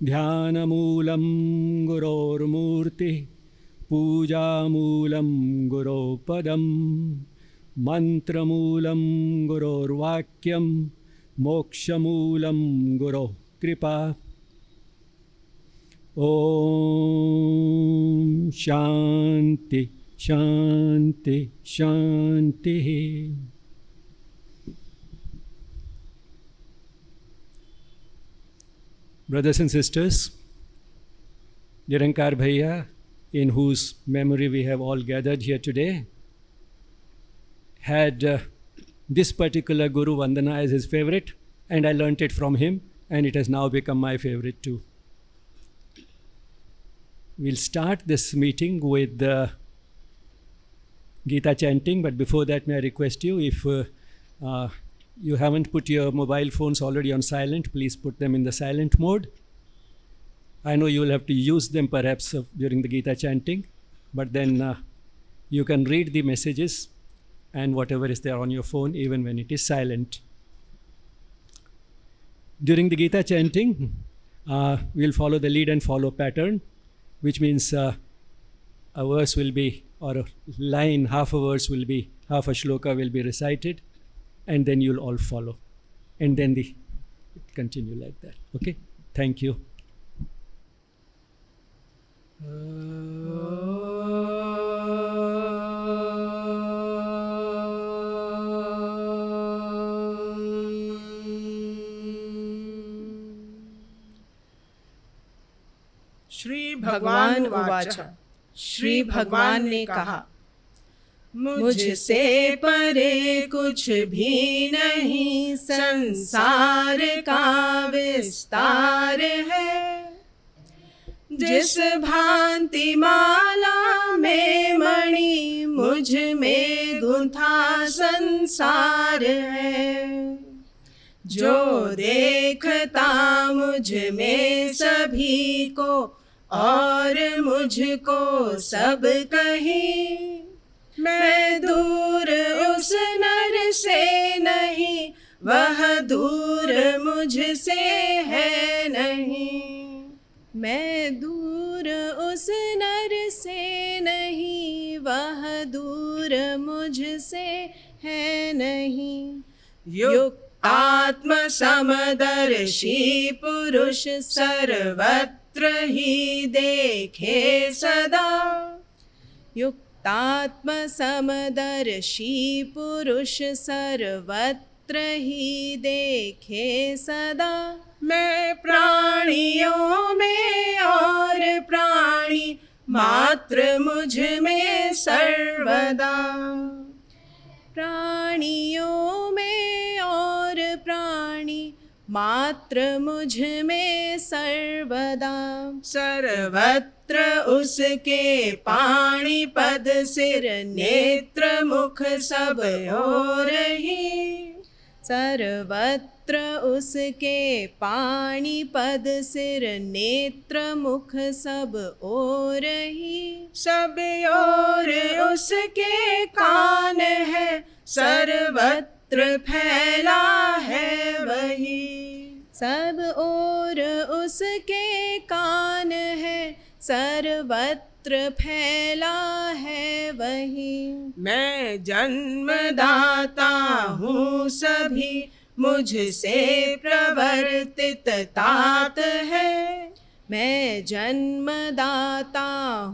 ध्यानमूलं गुरोर्मूर्तिः पूजामूलं गुरोपदं मंत्रमूलं गुरोर्वाक्यं मोक्षमूलं गुरोः कृपा। ओम शांति शांति शांति। Brothers and sisters, Nirankar Bhaiya, in whose memory we have all gathered here today, had this particular Guru Vandana as his favorite, and I learnt it from him, and it has now become my favorite too. We'll start this meeting with Gita chanting, but before that, may I request you, if you haven't put your mobile phones already on silent, please put them in the silent mode. I know you will have to use them perhaps during the Gita chanting, but then you can read the messages and whatever is there on your phone even when it is silent. During the Gita chanting, we'll follow the lead and follow pattern, which means a verse will be, or a line, half a verse will be, half a shloka will be recited, and then you'll all follow. And then continue like that. Okay? Thank you. Shri भगवान उवाच। श्री भगवान ने कहा, मुझसे परे कुछ भी नहीं संसार का विस्तार है। जिस भांति माला में मणि मुझ में गुंथा संसार है। जो देखता मुझ में सभी को और मुझको सब कहीं, मैं दूर उस नर से नहीं, वह दूर मुझसे है नहीं। मैं दूर उस नर से नहीं, वह दूर मुझसे है नहीं। युक्तात्म समदर्शी पुरुष सर्वत्र ही देखे सदा। युक्तात्म समदर्शी पुरुष सर्वत्र ही देखे सदा। मैं प्राणियों में और प्राणी मात्र मुझ में सर्वदा। प्राणियों में और प्राणी मात्र मुझ में सर्वदा। सर्वत्र उसके पाणि पद सिर नेत्र मुख सब ओर ही। सर्वत्र उसके पाणि पद सिर नेत्र मुख सब ओर ही। सब ओर उसके कान है, सर्वत्र फैला है वही। सब ओर उसके कान है, सर्वत्र फैला है वही। मैं जन्मदाता हूँ सभी मुझसे प्रवर्तित तात है। मैं जन्मदाता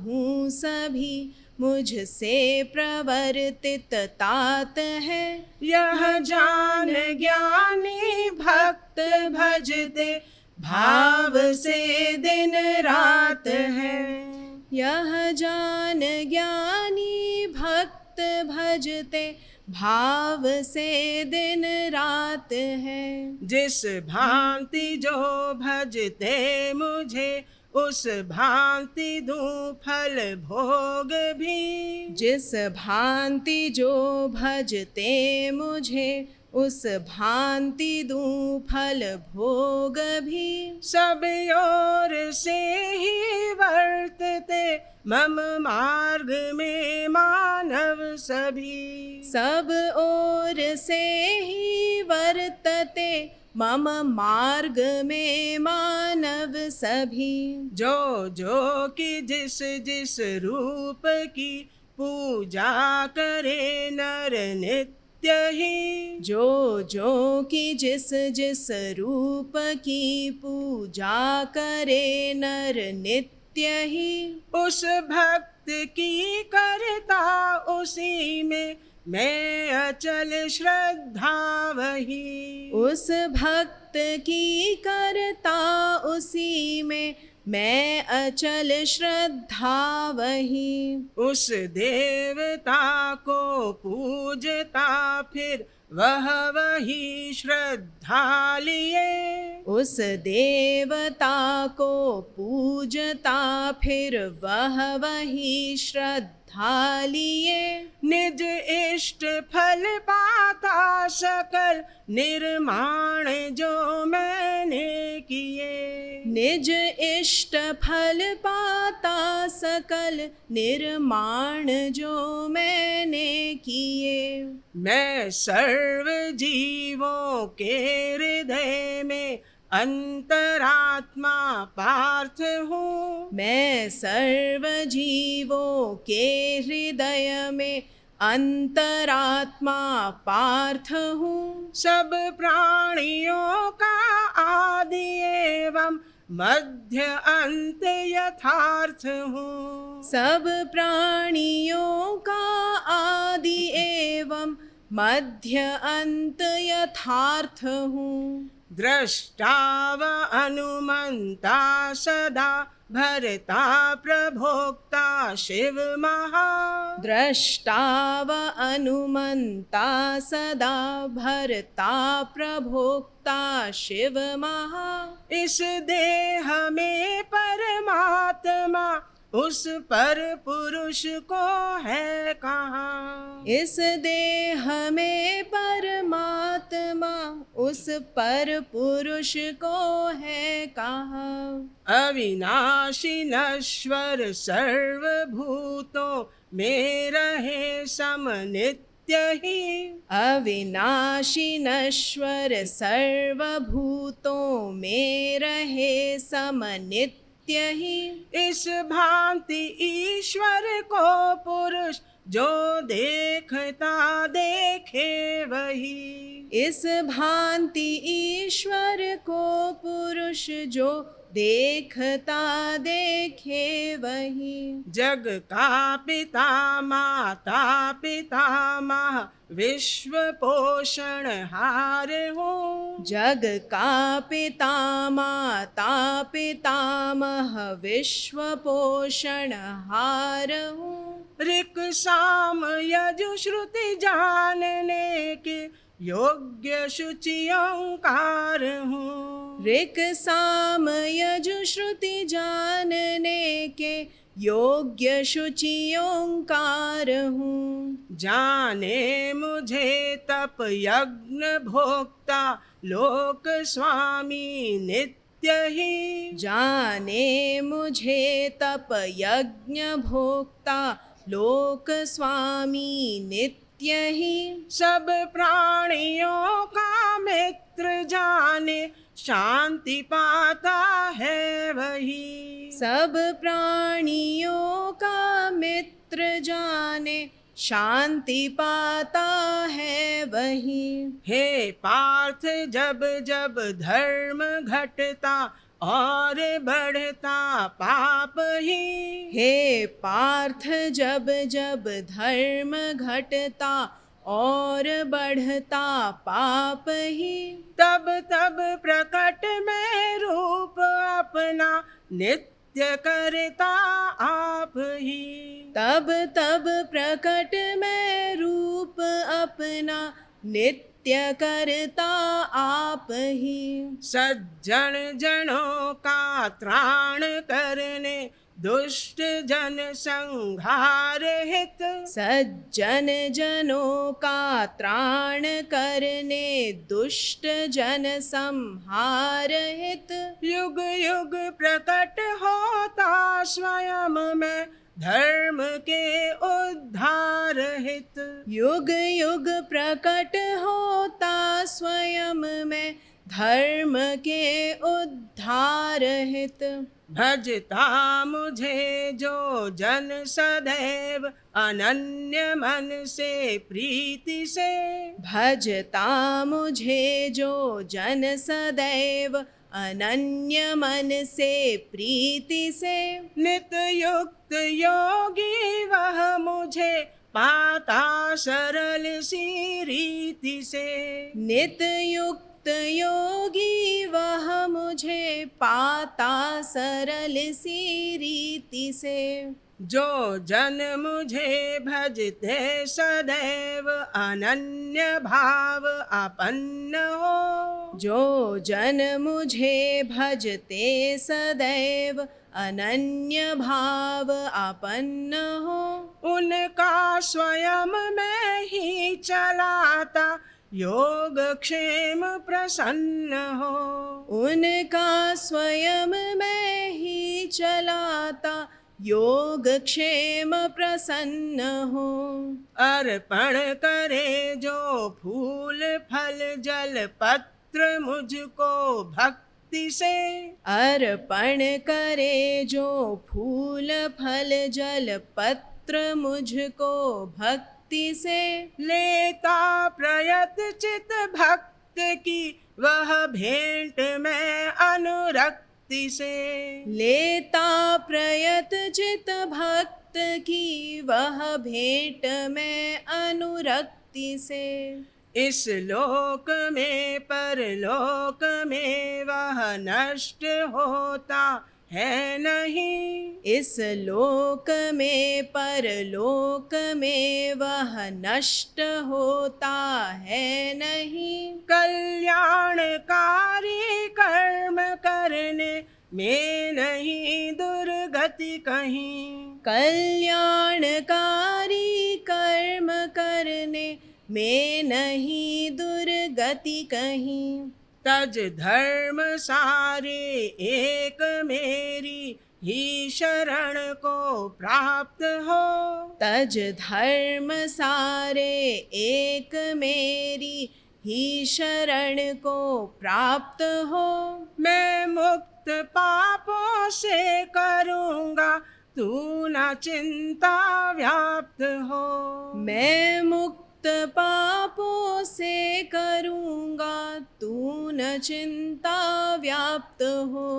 हूँ सभी मुझसे प्रवर्तित तात है। यह जान ज्ञानी भक्त भजते भाव से दिन रात है। यह जान ज्ञानी भक्त भजते भाव से दिन रात है। जिस भांति जो भजते मुझे, उस भांति दूं फल भोग भी। जिस भांति जो भजते मुझे, उस भांति दूं फल भोग भी। सब ओर से ही वर्तते मम मार्ग में मानव सभी। सब ओर से ही वर्तते मम मार्ग में मानव सभी। जो जो कि जिस जिस रूप की पूजा करे नर नित्य ही। जो जो कि जिस जिस रूप की पूजा करे नर नित्य ही। उस भक्त की करता उसी में मैं अचल श्रद्धा वही। उस भक्त की करता उसी में मैं अचल श्रद्धा वही। उस देवता को पूजता फिर वह वही श्रद्धा लिए। उस देवता को पूजता फिर वह वही श्रद्धा लिए। निज इष्ट फल पाता सकल निर्माण जो मैंने किए। निज इष्ट फल पाता सकल निर्माण जो मैंने किए। मैं सर्व जीवों के हृदय में अंतरात्मा पार्थ हूँ। मैं सर्व जीवों के हृदय में अंतरात्मा पार्थ हूँ। सब प्राणियों का आदि एवं मध्य अंत यथार्थ हूँ। सब प्राणियों का आदि एवं मध्य अंत यथार्थ हूँ। दृष्टा व अनुमंता सदा भरता प्रभोक्ता शिव महा। दृष्टा व अनुमंता सदा भरता प्रभोक्ता शिव महा। इस देह में परमात्मा उस पर पुरुष को है कहाँ। इस देह में परमात्मा उस पर पुरुष को है कहाँ। अविनाशी नश्वर सर्वभूतों में रहे समनित्य ही। अविनाशी नश्वर सर्वभूतों में रहे समनित्य ही। इस भांति ईश्वर को पुरुष जो देखता देखे वही। इस भांति ईश्वर को पुरुष जो देखता देखे वही। जग का पिता माता पितामह विश्व पोषण हार हूँ। जग का पिता माता पितामह विश्व पोषण हार हूँ। ऋक साम यजु श्रुति जानने के योग्य शुचि ओंकार हूँ। ऋक साम यजु श्रुति जानने के योग्य शुचि ओंकार हूँ। जाने मुझे तप यज्ञ भोक्ता लोक स्वामी नित्य ही। जाने मुझे तप यज्ञ भोक्ता लोक स्वामी नित्य ही। सब प्राणियों का मित्र जाने शांति पाता है वही। सब प्राणियों का मित्र जाने शांति पाता है वही। हे पार्थ जब जब धर्म घटता और बढ़ता पाप ही। हे पार्थ जब जब धर्म घटता और बढ़ता पाप ही। तब तब प्रकट में रूप अपना नित्य करता आप ही। तब तब प्रकट में रूप अपना नित्य करता आप ही। सज्जन जनों का त्राण करने दुष्ट जन संहार हित। सज्जन जनों का त्राण करने दुष्ट जन संहार हित। युग युग प्रकट होता स्वयं में धर्म के उद्धार हित। युग युग प्रकट होता स्वयं में धर्म के उद्धार हित। भजता मुझे जो जन सदैव अनन्य मन से प्रीति से। भजता मुझे जो जन सदैव अनन्य मन से प्रीति से। नित युक्त योगी वह मुझे पाता सरल सी रीति से। नित युक्त योगी वह मुझे पाता सरल सी रीति से। जो जन मुझे भजते सदैव अनन्य भाव आपन्न हो। जो जन मुझे भजते सदैव अनन्य भाव आपन्न हो। उनका स्वयं में ही चलाता योग क्षेम प्रसन्न हो। उनका स्वयं में ही चलाता योग क्षेम प्रसन्न हो। अर्पण करे जो फूल फल जल पत्र मुझको भक्ति से। अर्पण करे जो फूल फल जल पत्र मुझको भक्ति से। लेता प्रयत चित भक्त की वह भेंट में अनुरक्ति से। लेता प्रयत चित भक्त की वह भेंट में अनुरक्ति से। इस लोक में परलोक में वह नष्ट होता है नहीं। इस लोक में परलोक में वह नष्ट होता है नहीं। कल्याणकारी कर्म करने में नहीं दुर्गति कहीं। कल्याणकारी कर्म करने में नहीं दुर्गति कहीं। तज धर्म सारे एक मेरी ही शरण को प्राप्त हो। तज धर्म सारे एक मेरी ही शरण को प्राप्त हो। मैं मुक्त पापों से करूँगा तू न चिंता व्याप्त हो। मैं मुक्त पापों से करूँगा तू न चिंता व्याप्त हो।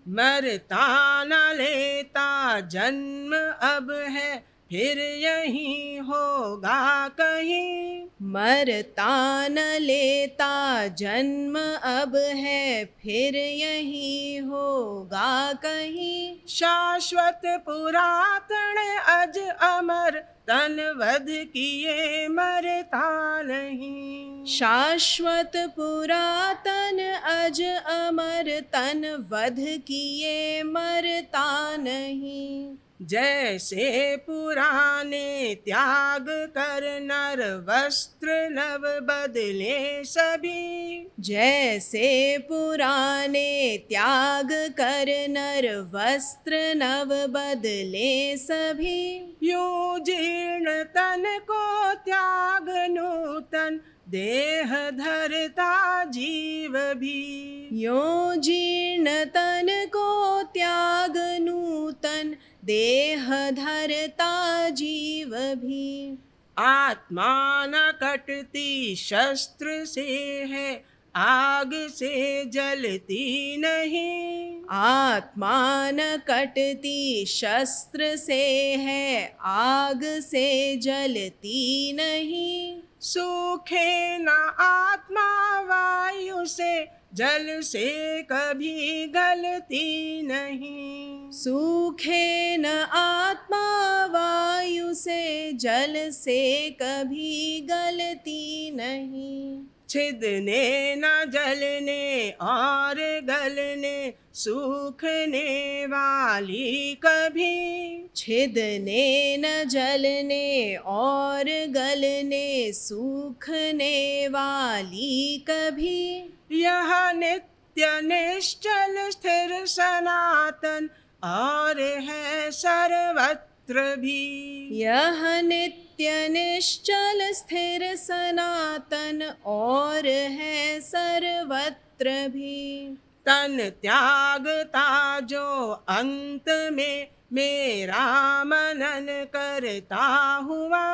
मरता न लेता जन्म अब है फिर यही होगा कहीं। मरता न लेता जन्म अब है फिर यही होगा कहीं। शाश्वत पुरातन अज अमर तन वध किए मरता नहीं। शाश्वत पुरातन अज अमर तन वध किए मरता नहीं। जैसे पुराने त्याग कर नर वस्त्र नव बदले सभी। जैसे पुराने त्याग कर नर वस्त्र नव बदले सभी। यूं जीर्ण तन को त्याग नूतन देह धरता जीव भी। यूं जीर्ण तन को त्याग नूतन देह धरता जीव भी। आत्मा न कटती शस्त्र से है आग से जलती नहीं। आत्मा न कटती शस्त्र से है आग से जलती नहीं। सूखे न आत्मा वायु से जल से कभी गलती नहीं। सूखे न आत्मा वायु से जल से कभी गलती नहीं। छिदने न जलने और गलने सूखने वाली कभी। छिदने न जलने और गलने सूखने वाली कभी। यह नित्य निश्चल स्थिर सनातन और है सर्वत्र सर्वत्र भी। यह नित्य निश्चल स्थिर सनातन और है सर्वत्र भी। तन त्यागता जो अंत में मेरा मनन करता हुआ।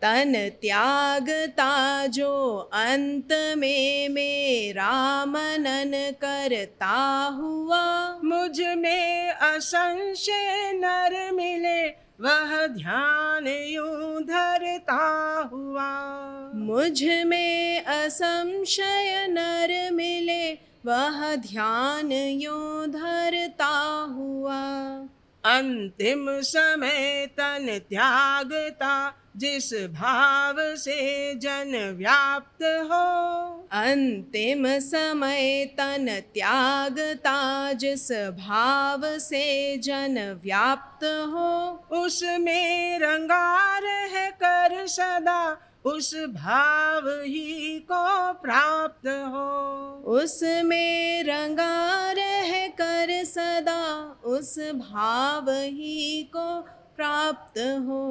तन त्यागता जो अंत में मेरा मनन करता हुआ। मुझ में असंशय नर मिले वह ध्यान यूं धरता हुआ। मुझ में असंशय नर मिले वह ध्यान यूं धरता हुआ। अंतिम समय तन त्यागता जिस भाव से जन व्याप्त हो। अंतिम समय तन त्यागता जिस भाव से जन व्याप्त हो। उसमें रंगा रह कर सदा उस भाव ही को प्राप्त हो। उसमें रंगा रह कर सदा उस भाव ही को प्राप्त हो।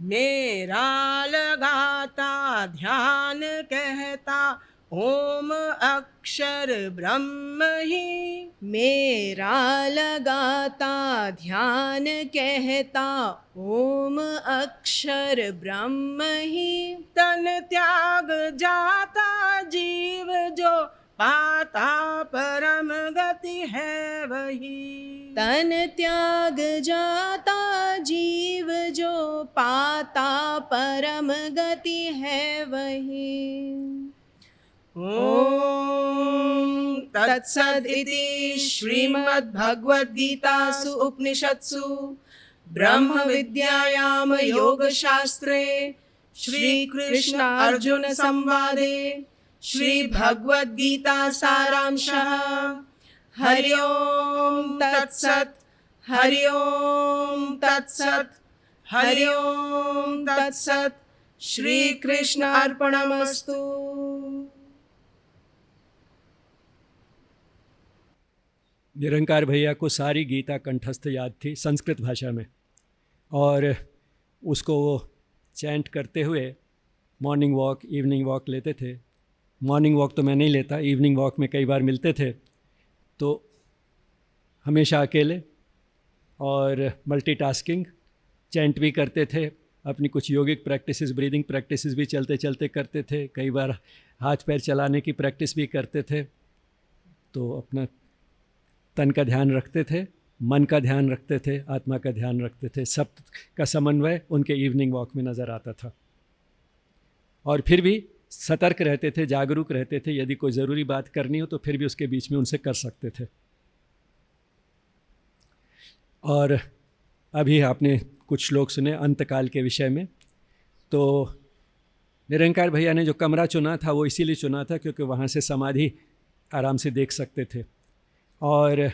मेरा लगाता ध्यान कहता ओम अक्षर ब्रह्म ही। मेरा लगाता ध्यान कहता ओम अक्षर ब्रह्म ही। तन त्याग जाता जीव जो पाता परम गति है वही। तन त्याग जाता जीव जो पाता परम गति है वही। ओम तत्सदिति श्रीमद्भगवद्गीतासु उपनिषत्सु ब्रह्म विद्यायाम योगशास्त्रे श्री कृष्ण अर्जुन संवादे श्री भगवद्गीता सारांशः। हरि ओम तत्सत्। हरि ओम तत्सत्। हरि ओम तत्सत्। श्री कृष्ण अर्पणमस्तु। निरंकार भैया को सारी गीता कंठस्थ याद थी संस्कृत भाषा में, और उसको वो चैंट करते हुए मॉर्निंग वॉक इवनिंग वॉक लेते थे। मॉर्निंग वॉक तो मैं नहीं लेता, इवनिंग वॉक में कई बार मिलते थे, तो हमेशा अकेले और मल्टीटास्किंग चैंट भी करते थे। अपनी कुछ योगिक प्रैक्टिसेस, ब्रीदिंग प्रैक्टिसेस भी चलते चलते करते थे। कई बार हाथ पैर चलाने की प्रैक्टिस भी करते थे। तो अपना तन का ध्यान रखते थे, मन का ध्यान रखते थे, आत्मा का ध्यान रखते थे। सब का समन्वय उनके इवनिंग वॉक में नज़र आता था। और फिर भी सतर्क रहते थे, जागरूक रहते थे। यदि कोई ज़रूरी बात करनी हो तो फिर भी उसके बीच में उनसे कर सकते थे। और अभी आपने कुछ श्लोक सुने अंतकाल के विषय में। तो निरंकार भैया ने जो कमरा चुना था वो इसीलिए चुना था क्योंकि वहाँ से समाधि आराम से देख सकते थे। और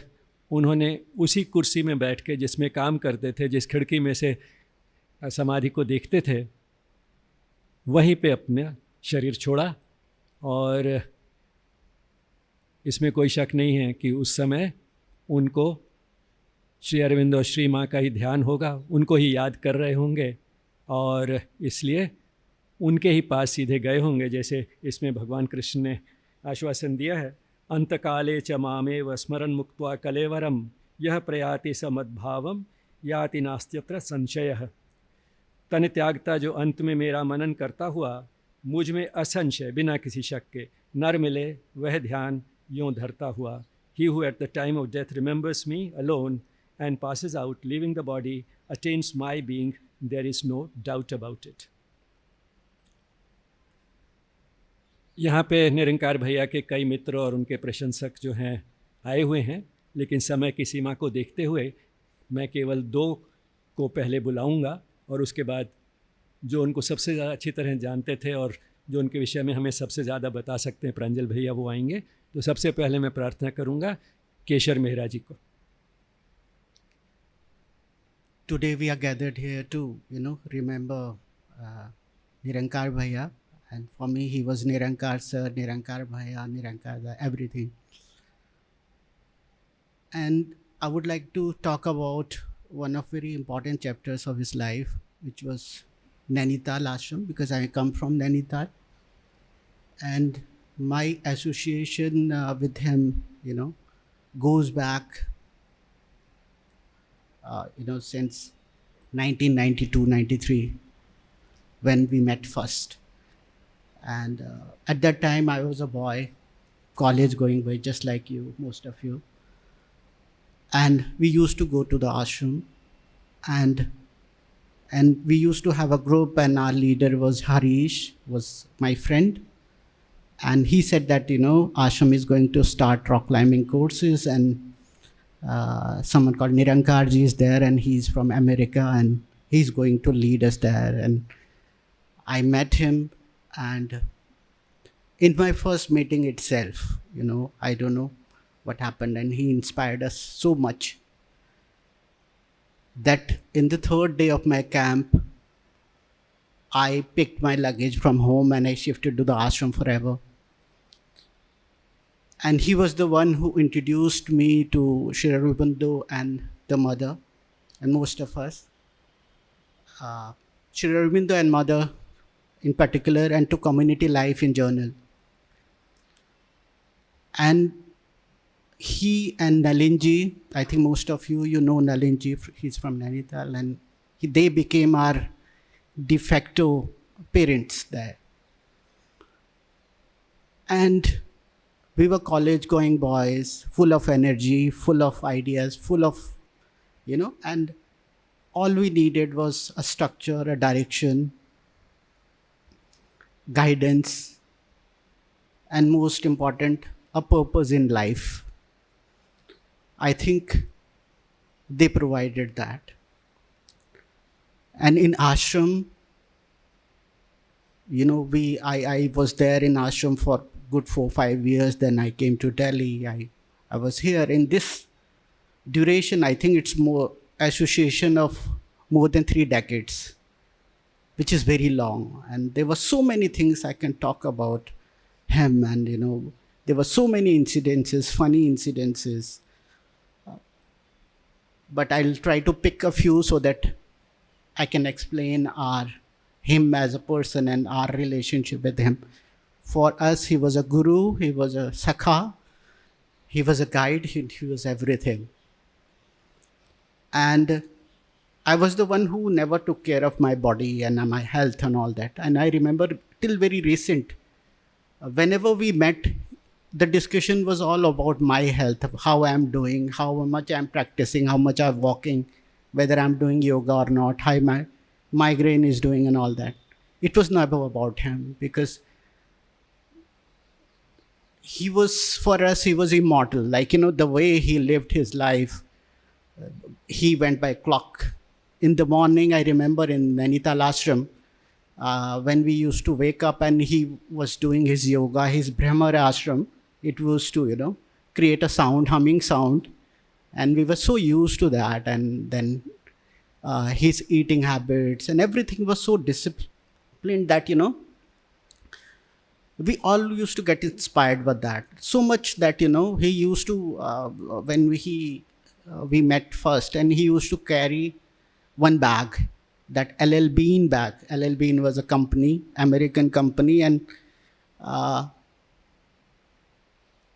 उन्होंने उसी कुर्सी में बैठ के जिसमें काम करते थे, जिस खिड़की में से समाधि को देखते थे, वहीं पे अपना शरीर छोड़ा। और इसमें कोई शक नहीं है कि उस समय उनको श्री अरविंद और श्री माँ का ही ध्यान होगा, उनको ही याद कर रहे होंगे और इसलिए उनके ही पास सीधे गए होंगे। जैसे इसमें भगवान कृष्ण ने आश्वासन दिया है, अंतकाले च मामेव स्मरन् मुक्त्वा कलेवरम यह प्रयाति समद्भावम याति नास्त्यत्र संशयः। तन त्यागता जो अंत में मेरा मनन करता हुआ, मुझ में असंशय बिना किसी शक के नर मिले वह ध्यान यूँ धरता हुआ। He who at the time of death remembers me alone and passes out, leaving the body, attains my being. There is no doubt about it. यहाँ पे निरंकार भैया के कई मित्र और उनके प्रशंसक जो हैं आए हुए हैं, लेकिन समय की सीमा को देखते हुए मैं केवल 2 को पहले बुलाऊंगा और उसके बाद जो उनको सबसे ज़्यादा अच्छी तरह जानते थे और जो उनके विषय में हमें सबसे ज़्यादा बता सकते हैं, प्रांजल भैया, वो आएंगे। तो सबसे पहले मैं प्रार्थना करूंगा केशर मेहरा जी को। Today we are gathered here to, remember Nirankar Bhaiya. And for me, he was Nirankar Sir, Nirankar Bhaiya, Nirankar everything. And I would like to talk about one of very important chapters of his life, which was Nainital Ashram, because I come from Nainital. And my association with him, goes back, since 1992, 93, when we met first. And at that time, I was a boy, college going boy, just like you, most of you. And we used to go to the ashram, and we used to have a group, and our leader was Harish, was my friend. And he said that, ashram is going to start rock climbing courses, and someone called Nirankarji is there, and he's from America, and he's going to lead us there. And I met him, and in my first meeting itself, I don't know what happened, and he inspired us so much that in the third day of my camp, I picked my luggage from home and I shifted to the ashram forever. And he was the one who introduced me to Sri Aurobindo and the mother, and most of us. Sri Aurobindo and mother in particular, and to community life in general. And he and Nalinji, I think most of you know Nalinji, he's from Nainital, and they became our de facto parents there. And we were college going boys, full of energy, full of ideas, full of, and all we needed was a structure, a direction, guidance, and most important, a purpose in life. I think they provided that. And in ashram, I was there in ashram for good 4-5 years. Then I came to Delhi. I was here. In this duration, I think it's more association of more than 3 decades, which is very long. And there were so many things I can talk about him. And, there were so many incidences, funny incidences. But I'll try to pick a few so that I can explain him as a person and our relationship with him. For us, he was a guru, he was a sakha, he was a guide, he was everything. And I was the one who never took care of my body and my health and all that. And I remember till very recent, whenever we met, the discussion was all about my health, how I'm doing, how much I'm practicing, how much I'm walking, whether I'm doing yoga or not, how my migraine is doing and all that. It was never about him, because he was, for us, he was immortal. Like, the way he lived his life, he went by clock. In the morning, I remember in Nainital Ashram, when we used to wake up and he was doing his yoga, his Brahmara Ashram, it was to, create a sound, humming sound. And we were so used to that. And then his eating habits and everything was so disciplined that, we all used to get inspired by that. So much that, he used to, when we met first, and he used to carry one bag, that LL Bean bag. LL Bean was a company, American company,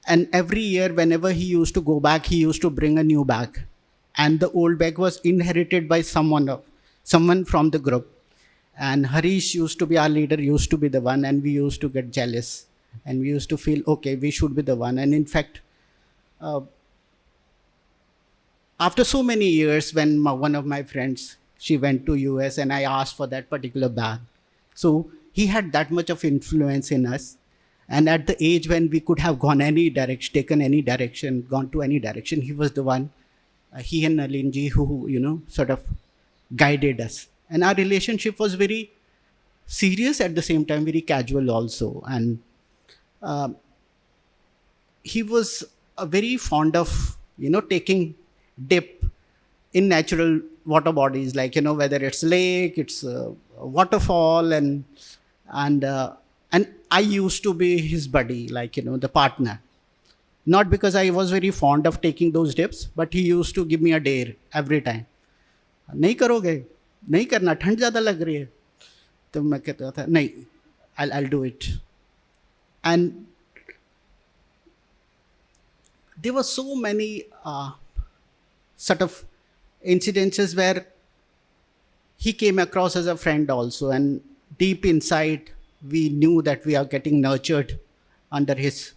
and every year, whenever he used to go back, he used to bring a new bag. And the old bag was inherited by someone from the group. And Harish used to be our leader, used to be the one, and we used to get jealous. And we used to feel, okay, we should be the one. And in fact, after so many years, when one of my friends, she went to US, and I asked for that particular bag. So he had that much of influence in us. And at the age when we could have gone any direction, taken any direction, gone to any direction, he was the one, he and Nalinji, who, sort of guided us. And our relationship was very serious, at the same time, very casual also. And he was very fond of, taking dip in natural water bodies, like, whether it's lake, it's a waterfall, and I used to be his buddy, like, the partner. Not because I was very fond of taking those dips, but he used to give me a dare every time. नहीं करोगे, नहीं करना, ठंड ज़्यादा लग रही है. तो मैं कहता था नहीं, I'll do it. And there were so many sort of incidences where he came across as a friend also, and deep inside we knew that we are getting nurtured under his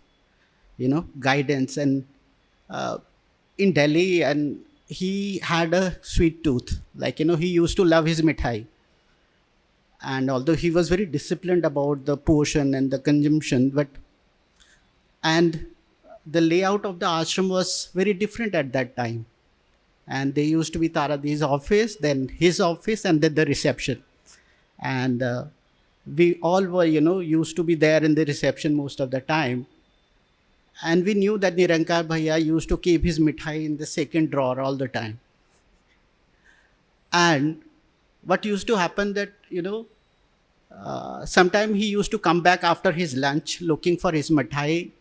guidance. And in Delhi, and he had a sweet tooth, like he used to love his mithai. And although he was very disciplined about the portion and the consumption, and the layout of the ashram was very different at that time. And there used to be Taradi's office, then his office, and then the reception. And we all were, used to be there in the reception most of the time. And we knew that Nirankar Bhaiya used to keep his mithai in the second drawer all the time. And what used to happen that, sometime he used to come back after his lunch looking for his mithai,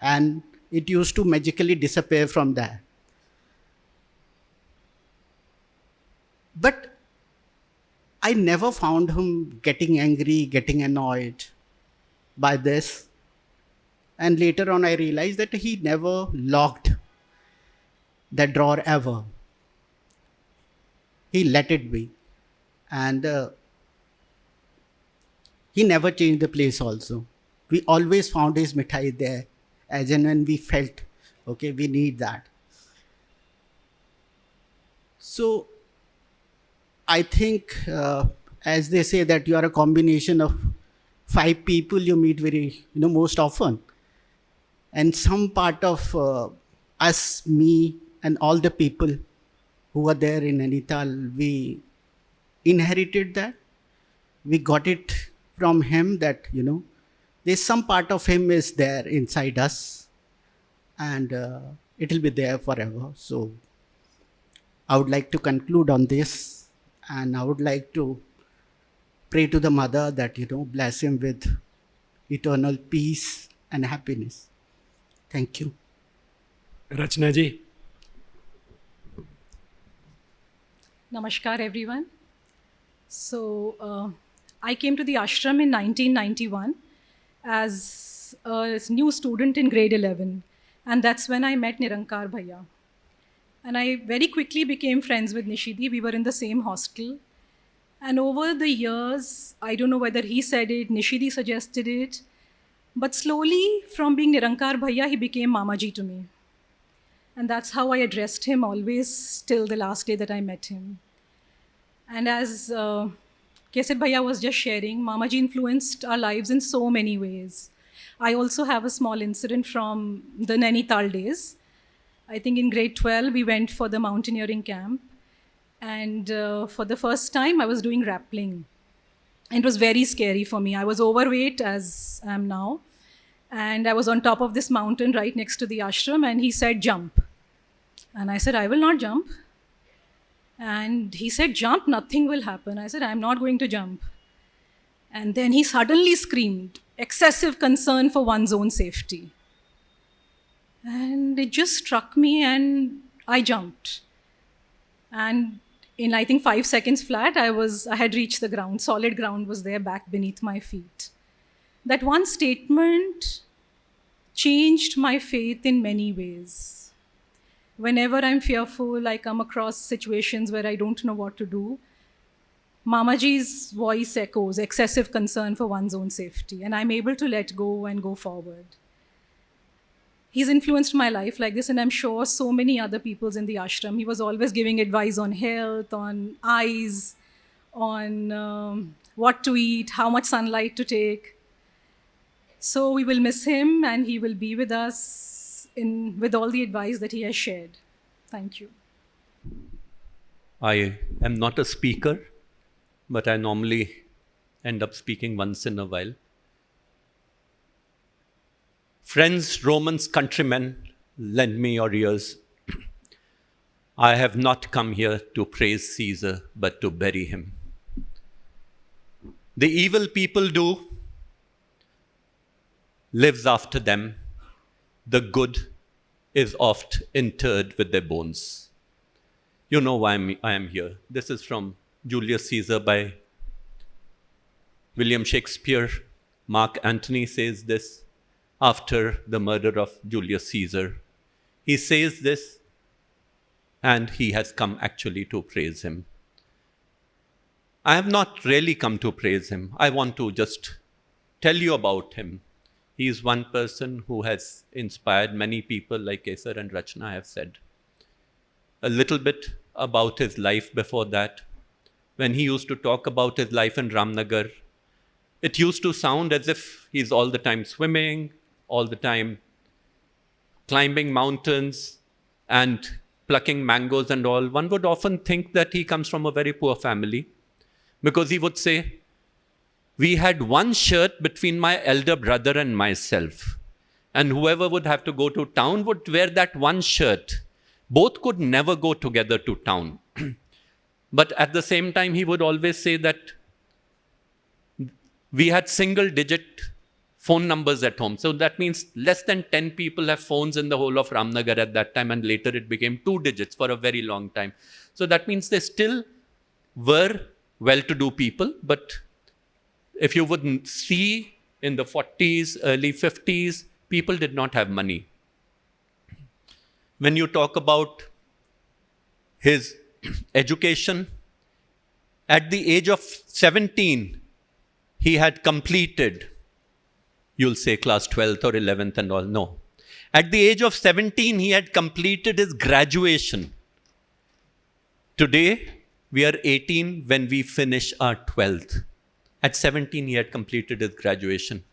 and it used to magically disappear from there. But I never found him getting angry, getting annoyed by this. And later on, I realized that he never locked that drawer ever. He let it be. And he never changed the place also. We always found his mithai there, as and when we felt, okay, we need that. So I think, as they say, that you are a combination of 5 people you meet very, most often. And some part of us, me, and all the people who were there in Nainital, we inherited that. We got it from him that, there's some part of him is there inside us, and it will be there forever. So I would like to conclude on this. And I would like to pray to the mother that, bless him with eternal peace and happiness. Thank you. Rachna ji. Namaskar, everyone. So, I came to the ashram in 1991 as a new student in grade 11. And that's when I met Nirankar Bhaiya. And I very quickly became friends with Nishidi. We were in the same hostel. And over the years, I don't know whether he said it, Nishidi suggested it, but slowly from being Nirankar Bhaiya, he became Mamaji to me. And that's how I addressed him always till the last day that I met him. And as Keset Bhaiya was just sharing, Mamaji influenced our lives in so many ways. I also have a small incident from the Nainital days. I think in grade 12, we went for the mountaineering camp. And for the first time, I was doing rappelling. And it was very scary for me. I was overweight, as I am now. And I was on top of this mountain right next to the ashram. And he said, jump. And I said, I will not jump. And he said, jump, nothing will happen. I said, I'm not going to jump. And then he suddenly screamed, excessive concern for one's own safety. And it just struck me, and I jumped. And in, I think, 5 seconds flat, I had reached the ground. Solid ground was there back beneath my feet. That one statement changed my faith in many ways. Whenever I'm fearful, I come across situations where I don't know what to do, Mamaji's voice echoes, excessive concern for one's own safety, and I'm able to let go and go forward. He's influenced my life like this, and I'm sure so many other people's in the ashram. He was always giving advice on health, on eyes, on what to eat, how much sunlight to take. So we will miss him, and he will be with us with all the advice that he has shared. Thank you. I am not a speaker, but I normally end up speaking once in a while. Friends, Romans, countrymen, lend me your ears. I have not come here to praise Caesar, but to bury him. The evil people do lives after them. The good is oft interred with their bones. You know why I am here. This is from Julius Caesar by William Shakespeare. Mark Antony says this after the murder of Julius Caesar. He says this, and he has come actually to praise him. I have not really come to praise him. I want to just tell you about him. He is one person who has inspired many people, like Kesar and Rachna have said. A little bit about his life before that. When he used to talk about his life in Ramnagar, it used to sound as if he's all the time swimming, all the time climbing mountains and plucking mangoes and all. One would often think that he comes from a very poor family, because he would say, we had one shirt between my elder brother and myself, and whoever would have to go to town would wear that one shirt. Both could never go together to town. But at the same time, he would always say that we had single-digit phone numbers at home. So that means less than 10 people have phones in the whole of Ramnagar at that time, and later it became 2 digits for a very long time. So that means they still were well-to-do people, but if you would see in the 40s, early 50s, people did not have money. When you talk about his education, at the age of 17, he had completed, you'll say class 12th or 11th and all. No. At the age of 17, he had completed his graduation. Today, we are 18 when we finish our 12th. At 17, he had completed his graduation.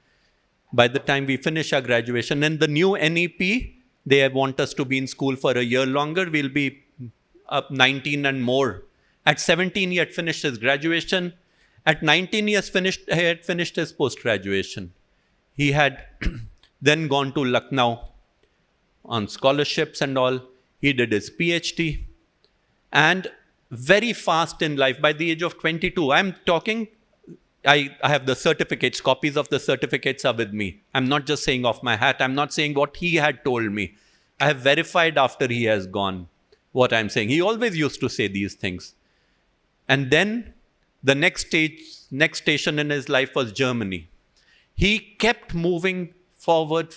By the time we finish our graduation, and the new NEP, they want us to be in school for a year longer. We'll be up 19 and more. At 17, he had finished his graduation. At 19, he had finished his post-graduation. He had then gone to Lucknow on scholarships and all. He did his PhD. And very fast in life, by the age of 22, I'm talking, I have the certificates, copies of the certificates are with me. I'm not just saying off my hat. I'm not saying what he had told me. I have verified after he has gone what I'm saying. He always used to say these things. And then the next station in his life was Germany. He kept moving forward,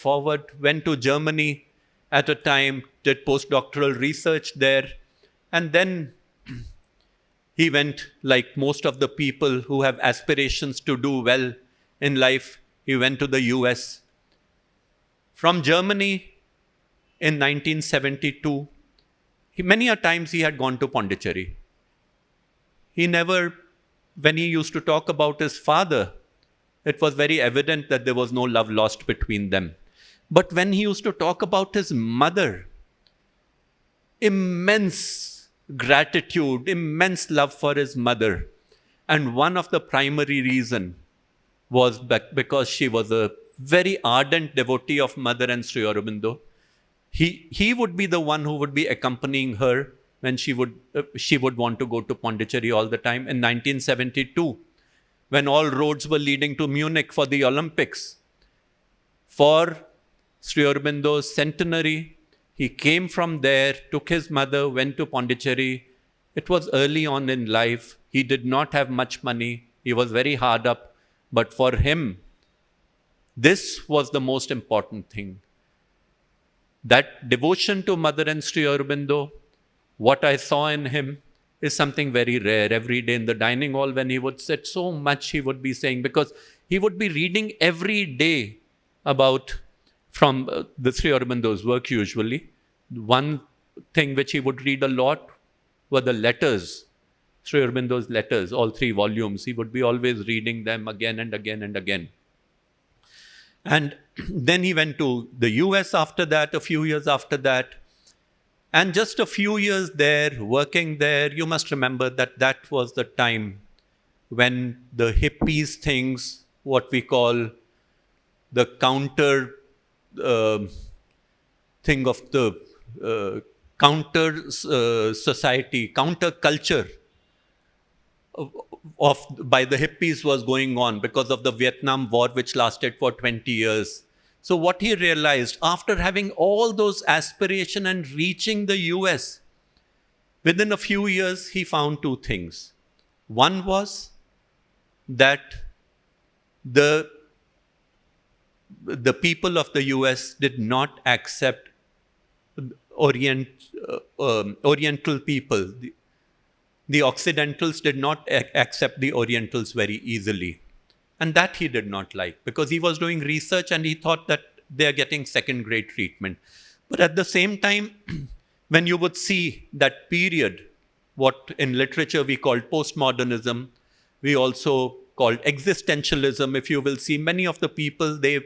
went to Germany at a time, did postdoctoral research there, and then he went, like most of the people who have aspirations to do well in life, he went to the US. From Germany in 1972, many a times he had gone to Pondicherry. He never, when he used to talk about his father, it was very evident that there was no love lost between them. But when he used to talk about his mother, immense gratitude, immense love for his mother. And one of the primary reasons was because she was a very ardent devotee of Mother and Sri Aurobindo. He would be the one who would be accompanying her when she would want to go to Pondicherry all the time. In 1972, when all roads were leading to Munich for the Olympics, for Sri Aurobindo's centenary, he came from there, took his mother, went to Pondicherry. It was early on in life. He did not have much money. He was very hard up. But for him, this was the most important thing. That devotion to Mother and Sri Aurobindo, what I saw in him is something very rare. Every day in the dining hall, when he would sit, so much he would be saying, because he would be reading every day about, from the Sri Aurobindo's work usually. One thing which he would read a lot were the letters, Sri Aurobindo's letters, all 3 volumes. He would be always reading them again and again and again. And then he went to the US after that, a few years after that. And just a few years there, working there, you must remember that that was the time when the hippies things, what we call the counter thing of the counter society, counter culture by the hippies was going on because of the Vietnam War, which lasted for 20 years. So what he realized, after having all those aspirations and reaching the US, Within a few years, he found two things. One was that the people of the US did not accept Oriental people. The Occidentals did not accept the Orientals very easily. And that he did not like, because he was doing research and he thought that they are getting second-grade treatment. But at the same time, when you would see that period, what in literature we called postmodernism, we also called existentialism, if you will see, many of the people, they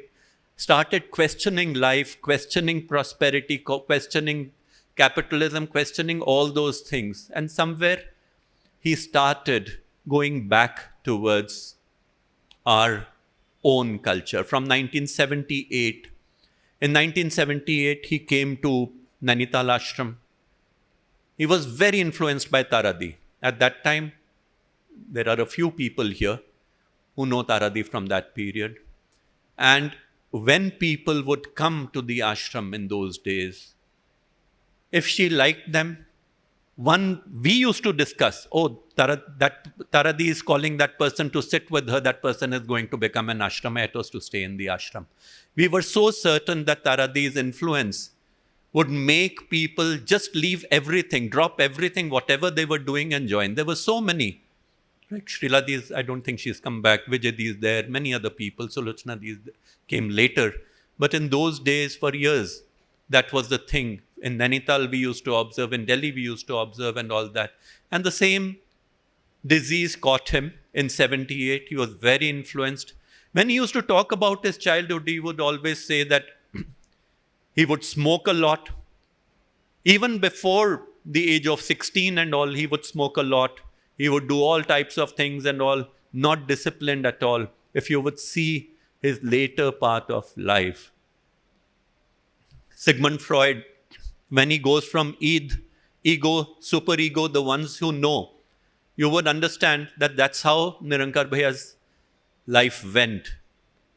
started questioning life, questioning prosperity, questioning capitalism, questioning all those things. And somewhere he started going back towards our own culture. From 1978, in 1978, he came to Nainital Ashram. He was very influenced by Taradi. At that time, there are a few people here who know Taradi from that period. And when people would come to the ashram in those days, if she liked them, we used to discuss, Taradi is calling that person to sit with her, that person is going to become an ashramatos to stay in the ashram. We were so certain that Taradi's influence would make people just leave everything, drop everything, whatever they were doing and join. There were so many. Like Sriladi, I don't think she's come back. Vijaydi is there, many other people. Sulochana came later. But in those days, for years, that was the thing. In Nainital, we used to observe. In Delhi, we used to observe and all that. And the same disease caught him in 78. He was very influenced. When he used to talk about his childhood, he would always say that he would smoke a lot. Even before the age of 16 and all, he would smoke a lot. He would do all types of things and all, not disciplined at all. If you would see his later part of life. Sigmund Freud, when he goes from ego, superego, the ones who know, you would understand that that's how Nirankar Bhaiya's life went.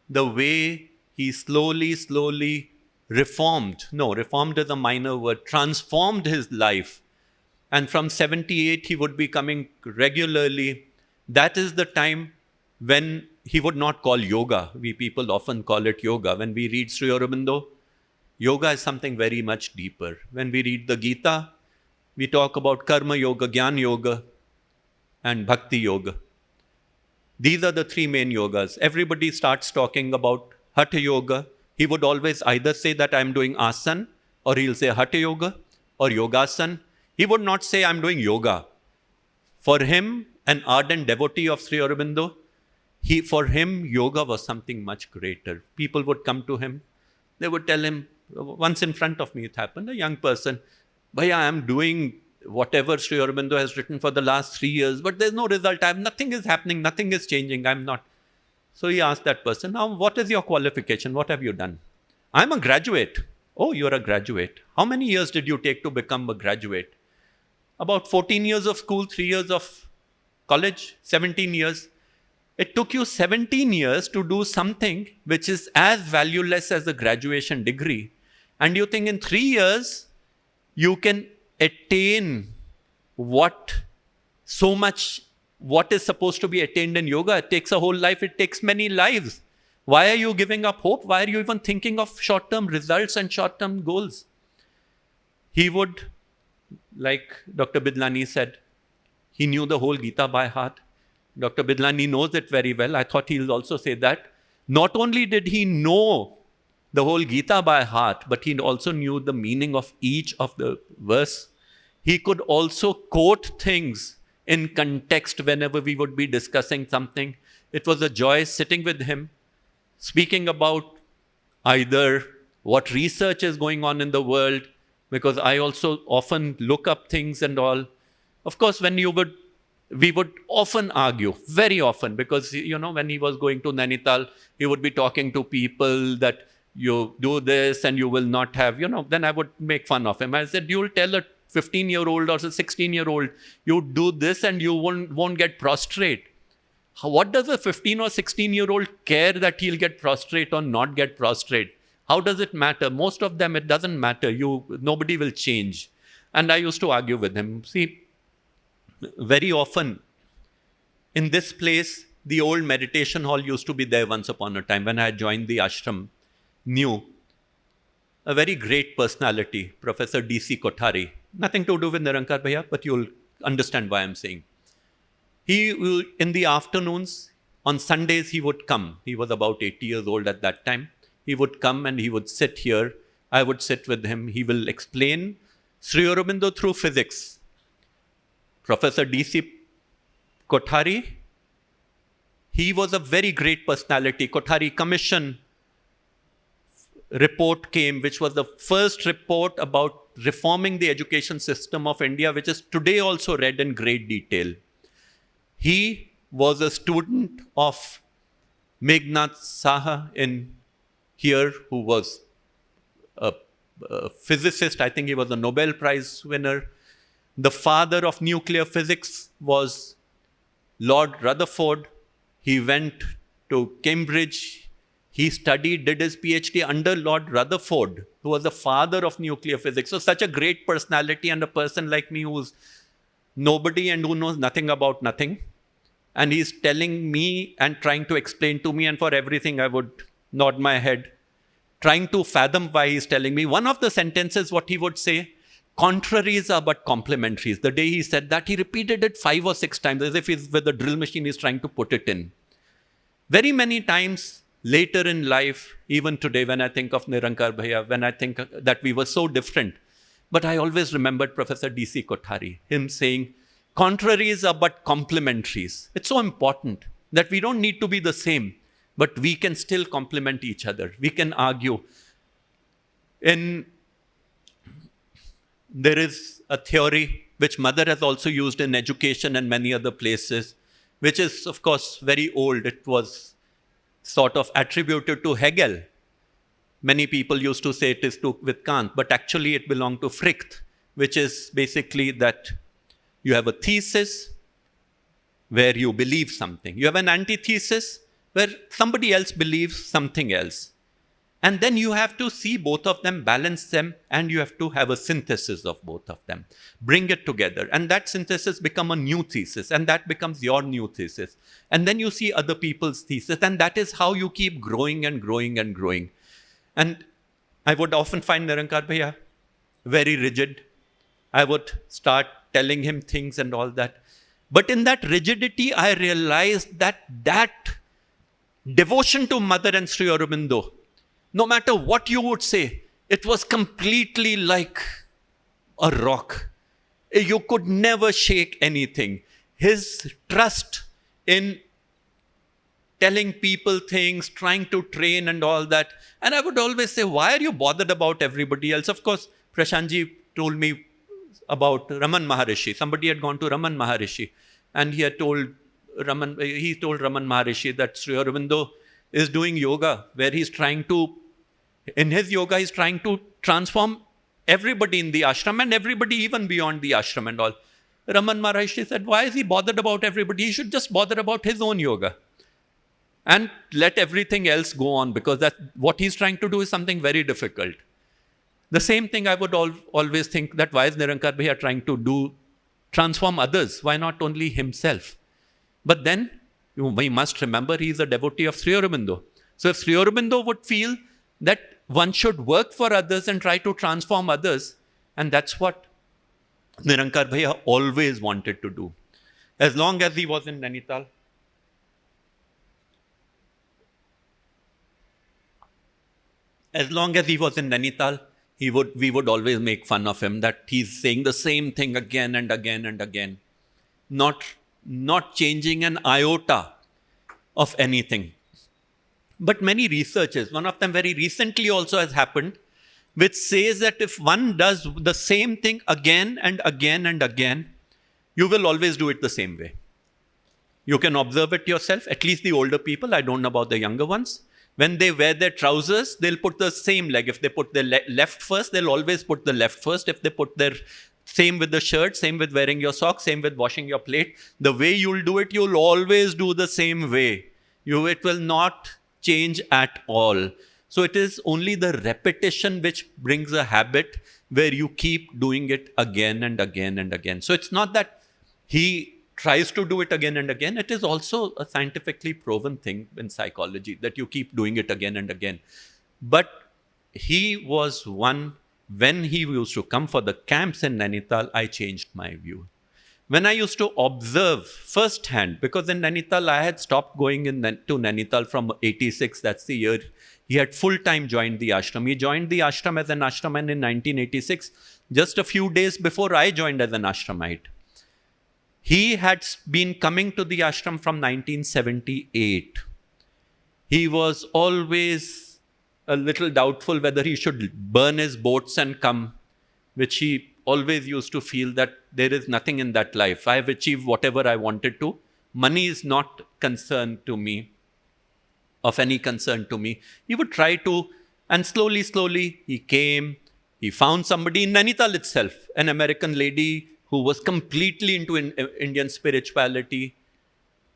The way he slowly reformed is a minor word, transformed his life. And from 78, he would be coming regularly. That is the time when he would not call yoga. We people often call it yoga. When we read Sri Aurobindo, yoga is something very much deeper. When we read the Gita, we talk about karma yoga, jnana yoga, and bhakti yoga. These are the three main yogas. Everybody starts talking about hatha yoga. He would always either say that I'm doing asana, or he'll say hatha yoga or yogasana. He would not say I'm doing yoga. For him, an ardent devotee of Sri Aurobindo, for him, yoga was something much greater. People would come to him. They would tell him, once in front of me it happened, a young person, Bhaiya, I'm doing whatever Sri Aurobindo has written for the last 3 years, but there's no result. Nothing is happening, nothing is changing. I'm not. So he asked that person, now what is your qualification? What have you done? I'm a graduate. Oh, you're a graduate. How many years did you take to become a graduate? About 14 years of school, 3 years of college, 17 years. It took you 17 years to do something which is as valueless as a graduation degree. And you think in 3 years, you can attain what is supposed to be attained in yoga. It takes a whole life. It takes many lives. Why are you giving up hope? Why are you even thinking of short-term results and short-term goals? He would, like Dr. Bidlani said, he knew the whole Gita by heart. Dr. Bidlani knows it very well. I thought he'll also say that. Not only did he know the whole Gita by heart, but he also knew the meaning of each of the verse. He could also quote things in context whenever we would be discussing something. It was a joy sitting with him, speaking about either what research is going on in the world, because I also often look up things and all. Of course, we would often argue, very often, because, when he was going to Nainital, he would be talking to people that you do this and you will not have, then I would make fun of him. I said, you'll tell a 15-year-old or a 16-year-old, you do this and you won't get prostrate. What does a 15 or 16-year-old care that he'll get prostrate or not get prostrate? How does it matter? Most of them, it doesn't matter. Nobody will change. And I used to argue with him. See, very often in this place, the old meditation hall used to be there once upon a time when I joined the ashram new. A very great personality, Professor D.C. Kothari. Nothing to do with Nirankar Bhaiya, but you'll understand why I'm saying. He will, in the afternoons, on Sundays, he would come. He was about 80 years old at that time. He would come and he would sit here. I would sit with him. He will explain Sri Aurobindo through physics. Professor D.C. Kothari, he was a very great personality. Kothari Commission report came, which was the first report about reforming the education system of India, which is today also read in great detail. He was a student of Meghnad Saha in here, who was a physicist. I think he was a Nobel Prize winner. The father of nuclear physics was Lord Rutherford. He went to Cambridge. He studied, did his PhD under Lord Rutherford, who was the father of nuclear physics. So such a great personality, and a person like me who's nobody and who knows nothing about nothing. And he's telling me and trying to explain to me, and for everything I would nod my head, trying to fathom why he's telling me. One of the sentences, what he would say, contraries are but complementaries. The day he said that, he repeated it 5 or 6 times, as if he's with a drill machine, he's trying to put it in. Very many times later in life, even today, when I think of Nirankar Bhaiya, when I think that we were so different, but I always remembered Professor D.C. Kothari, him saying, contraries are but complementaries. It's so important that we don't need to be the same, but we can still complement each other. We can argue. There is a theory which Mother has also used in education and many other places, which is, of course, very old. It was sort of attributed to Hegel. Many people used to say it is with Kant, but actually it belonged to Fichte, which is basically that you have a thesis where you believe something. You have an antithesis where somebody else believes something else. And then you have to see both of them, balance them, and you have to have a synthesis of both of them. Bring it together. And that synthesis becomes a new thesis, and that becomes your new thesis. And then you see other people's thesis, and that is how you keep growing and growing and growing. And I would often find Nirankar Bhaiya very rigid. I would start telling him things and all that. But in that rigidity, I realized that devotion to Mother and Sri Aurobindo, no matter what you would say, it was completely like a rock. You could never shake anything. His trust in telling people things, trying to train and all that. And I would always say, why are you bothered about everybody else? Of course, Prashantji told me about Raman Maharishi. Somebody had gone to Raman Maharishi, and he told Raman Maharishi that Sri Aurobindo is doing yoga, where in his yoga, he's trying to transform everybody in the ashram and everybody even beyond the ashram and all. Raman Maharishi said, why is he bothered about everybody? He should just bother about his own yoga and let everything else go on, because what he's trying to do is something very difficult. The same thing I would always think, that why is Nirankar Bhaiya trying to transform others? Why not only himself? But then we must remember he is a devotee of Sri Aurobindo. So if Sri Aurobindo would feel that one should work for others and try to transform others, and that's what Nirankar Bhaiya always wanted to do. As long as he was in Nainital, we would always make fun of him, that he's saying the same thing again and again and again, not changing an iota of anything. But many researches, one of them very recently also has happened, which says that if one does the same thing again and again and again, you will always do it the same way. You can observe it yourself, at least the older people, I don't know about the younger ones. When they wear their trousers, they'll put the same leg. If they put their left first, they'll always put the left first. If they put their same with the shirt, same with wearing your socks, same with washing your plate, the way you'll do it, you'll always do the same way. It will not change at all. So it is only the repetition which brings a habit, where you keep doing it again and again and again. So it's not that he tries to do it again and again. It is also a scientifically proven thing in psychology that you keep doing it again and again. But he was one, when he used to come for the camps in Nainital, I changed my view. When I used to observe firsthand, because in Nainital, I had stopped going to Nainital from 86, that's the year he had full-time joined the ashram. He joined the ashram as an ashraman in 1986, just a few days before I joined as an ashramite. He had been coming to the ashram from 1978. He was always a little doubtful whether he should burn his boats and come, which he always used to feel that there is nothing in that life. I have achieved whatever I wanted to. Money is not concern to me, of any concern to me. He would try to, and slowly he came. He found somebody in Nainital itself, an American lady who was completely into Indian spirituality.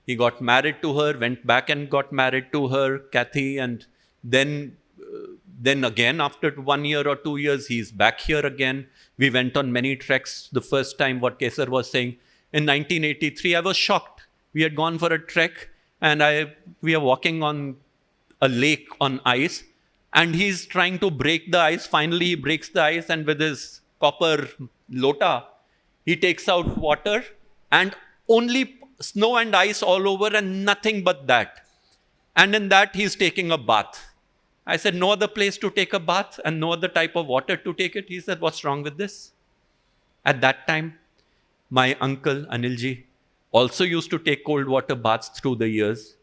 He got married to her, went back and got married to her, Kathy, and then again, after 1 year or 2 years, he's back here again. We went on many treks. The first time, what Kesar was saying, in 1983, I was shocked. We had gone for a trek, and we are walking on a lake on ice, and he's trying to break the ice. Finally, he breaks the ice, and with his copper lota, he takes out water, and only snow and ice all over, and nothing but that. And in that, he's taking a bath. I said, no other place to take a bath and no other type of water to take it. He said, what's wrong with this? At that time, my uncle, Anilji, also used to take cold water baths through the years.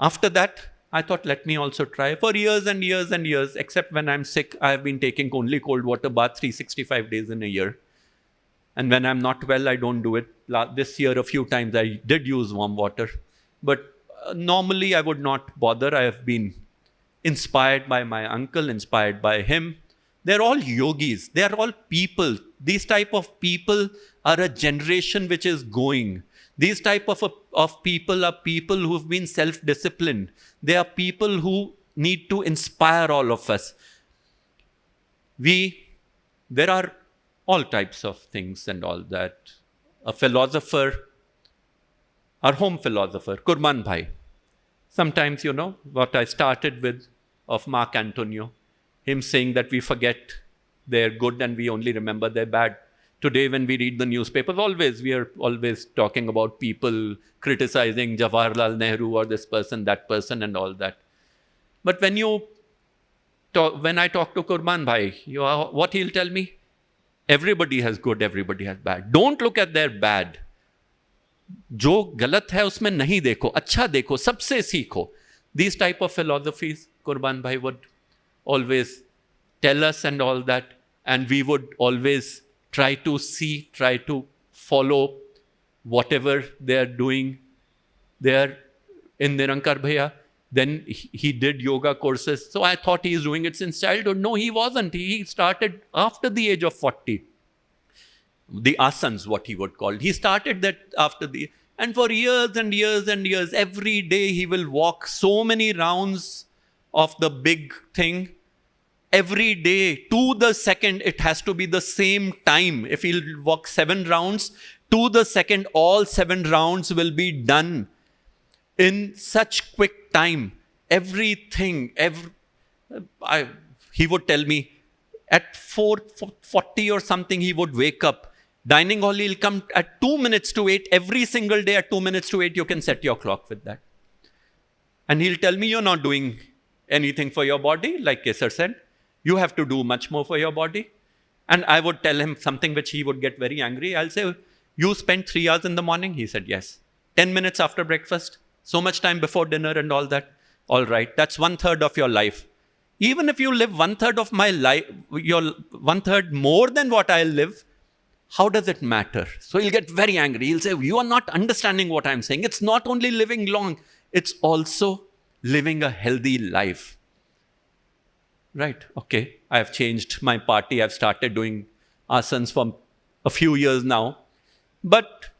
After that, I thought, let me also try. For years and years and years, except when I'm sick, I have been taking only cold water bath 365 days in a year. And when I'm not well, I don't do it. This year, a few times, I did use warm water. But normally, I would not bother. I have been inspired by my uncle, inspired by him. They're all yogis. They're all people. These type of people are a generation which is going. These type of people are people who've been self-disciplined. They are people who need to inspire all of us. There are all types of things and all that. A philosopher, our home philosopher, Kurman Bhai. Sometimes, what I started with of Mark Antonio, him saying that we forget their good and we only remember their bad. Today, when we read the newspapers, we are always talking about people criticizing Jawaharlal Nehru or this person, that person, and all that. But when I talk to Kurman Bhai, what he'll tell me? Everybody has good, everybody has bad. Don't look at their bad. जो गलत है उसमें नहीं देखो, अच्छा देखो, सबसे सीखो. These type of philosophies, Kurban Bhai would always tell us and all that, and we would always try to follow whatever they are doing there in Nirankar Bhaiya. Then he did yoga courses. So I thought he is doing it since childhood. No, he wasn't. He started after the age of 40. The asanas, what he would call. He started that and for years and years and years, every day he will walk so many rounds of the big thing. Every day, to the second, it has to be the same time. If he'll walk 7 rounds, to the second, all 7 rounds will be done in such quick time. Everything, he would tell me, at 4:40 or something, he would wake up. Dining hall, he'll come at 2 minutes to 8. Every single day at 2 minutes to 8, you can set your clock with that. And he'll tell me, you're not doing anything for your body, like Kesar said. You have to do much more for your body. And I would tell him something which he would get very angry. I'll say, you spend 3 hours in the morning? He said, yes. 10 minutes after breakfast? So much time before dinner and all that? All right, that's 1/3 of your life. Even if you live 1/3 of my life, your 1/3 more than what I live, how does it matter? So he'll get very angry. He'll say, you are not understanding what I'm saying. It's not only living long, it's also living a healthy life. Right, okay. I have changed my party. I've started doing asanas for a few years now. But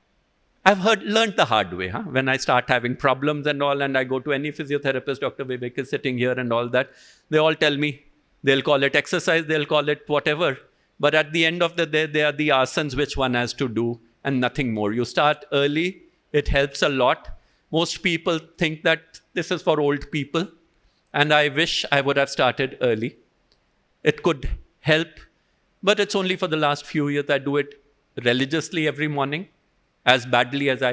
I've learned the hard way. When I start having problems and all, and I go to any physiotherapist, Dr. Vivek is sitting here and all that, they all tell me, they'll call it exercise, they'll call it whatever. But at the end of the day, they are the asanas which one has to do and nothing more. You start early, it helps a lot. Most people think that this is for old people, and I wish I would have started early. It could help, but it's only for the last few years. I do it religiously every morning, as badly as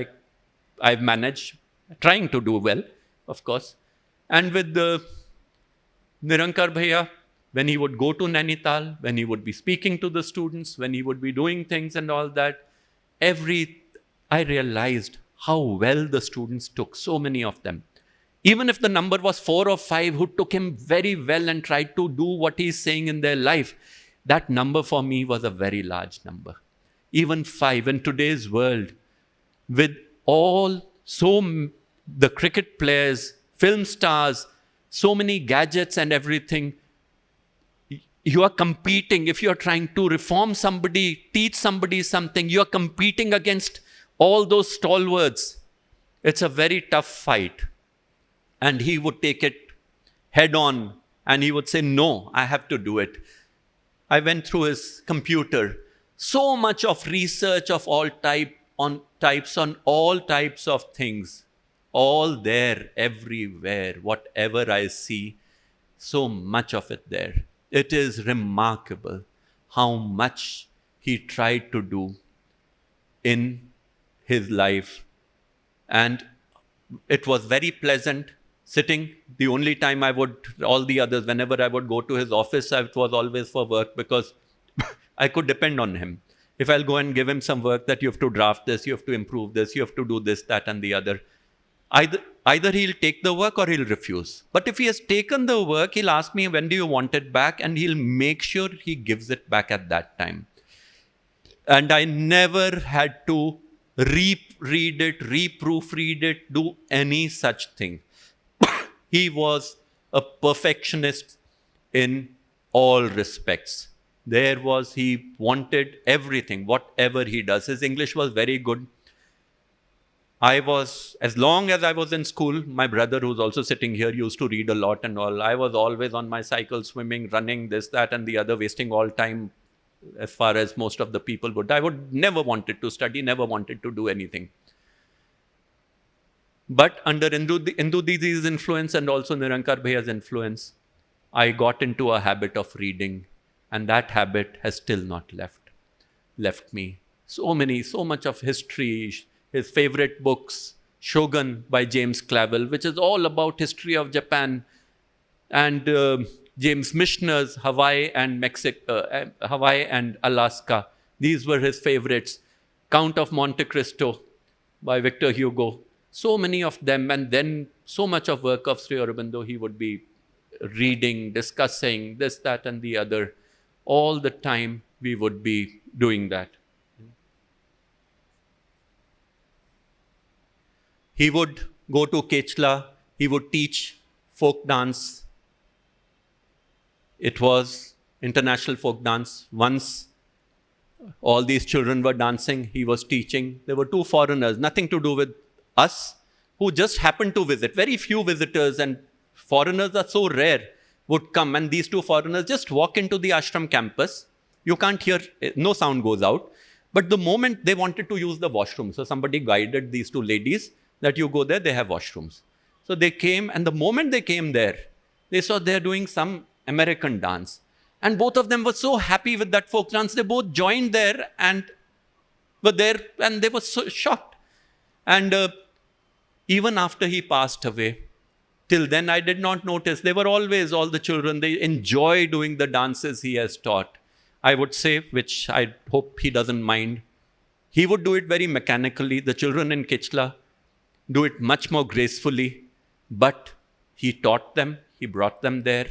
I've managed, trying to do well, of course. And with the Nirankar Bhaiya, when he would go to Nainital, when he would be speaking to the students, when he would be doing things and all that, I realized how well the students took, so many of them. Even if the number was 4 or 5 who took him very well and tried to do what he's saying in their life, that number for me was a very large number. Even 5 in today's world, with the cricket players, film stars, so many gadgets and everything, you are competing. If you are trying to reform somebody, teach somebody something, you are competing against all those stalwarts. It's a very tough fight. And he would take it head on and he would say, no, I have to do it. I went through his computer. So much of research of all types on all types of things. All there, everywhere, whatever I see, so much of it there. It is remarkable how much he tried to do in his life. And it was very pleasant sitting. The only time all the others, whenever I would go to his office, it was always for work because I could depend on him. If I'll go and give him some work that you have to draft this, you have to improve this, you have to do this, that, and the other, either he'll take the work or he'll refuse. But if he has taken the work, he'll ask me, when do you want it back? And he'll make sure he gives it back at that time. And I never had to reread it, reproofread it, do any such thing. He was a perfectionist in all respects. He wanted everything, whatever he does. His English was very good. As long as I was in school, my brother, who's also sitting here, used to read a lot and all. I was always on my cycle, swimming, running, this, that, and the other, wasting all time as far as most of the people would. I would never wanted to study, never wanted to do anything. But under Indu Didi's influence and also Nirankar Bhaiya's influence, I got into a habit of reading, and that habit has still not left me. So much of history. His favorite books, Shogun by James Clavell, which is all about history of Japan, and James Michener's Hawaii and Alaska. These were his favorites. Count of Monte Cristo by Victor Hugo. So many of them, and then so much of work of Sri Aurobindo he would be reading, discussing this, that, and the other. All the time we would be doing that. He would go to Kechla, he would teach folk dance. It was international folk dance. Once all these children were dancing, he was teaching. There were 2 foreigners, nothing to do with us, who just happened to visit. Very few visitors, and foreigners are so rare, would come, and these 2 foreigners just walk into the ashram campus. You can't hear, no sound goes out. But the moment they wanted to use the washroom, so somebody guided these 2 ladies that you go there, they have washrooms. So they came, and the moment they came there, they saw they're doing some American dance. And both of them were so happy with that folk dance, they both joined there and were there, and they were so shocked. And even after he passed away, till then I did not notice. They were always, all the children, they enjoy doing the dances he has taught. I would say, which I hope he doesn't mind, he would do it very mechanically. The children in Kichla do it much more gracefully, but he taught them, he brought them there,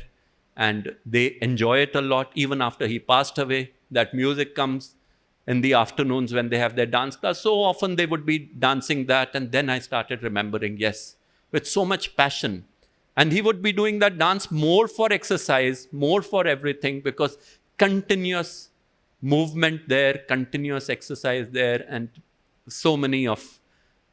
and they enjoy it a lot. Even after he passed away, that music comes in the afternoons when they have their dance class. So often they would be dancing that, and then I started remembering, yes, with so much passion. And he would be doing that dance more for exercise, more for everything, because continuous movement there, continuous exercise there, and so many of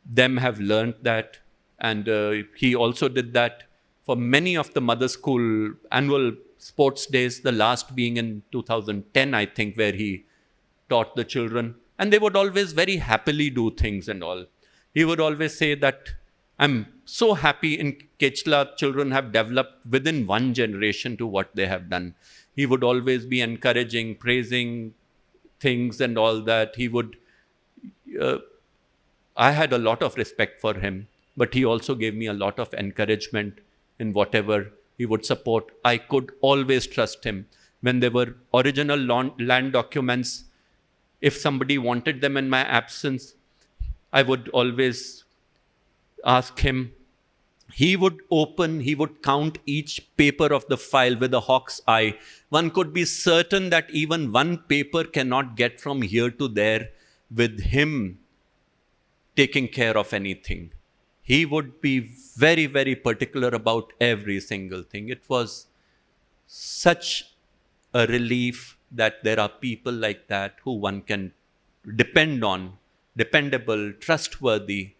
them have learned that. And he also did that for many of the mother school annual sports days, the last being in 2010, I think, where he taught the children. And they would always very happily do things and all. He would always say that, I'm so happy in Kechla, children have developed within one generation to what they have done. He would always be encouraging, praising things and all that. He would, I had a lot of respect for him, but he also gave me a lot of encouragement in whatever he would support. I could always trust him. When there were original land documents, if somebody wanted them in my absence, I would always ask him. He would count each paper of the file with a hawk's eye. One could be certain that even one paper cannot get from here to there with him taking care of anything. He would be very, very particular about every single thing. It was such a relief that there are people like that who one can depend on, dependable, trustworthy.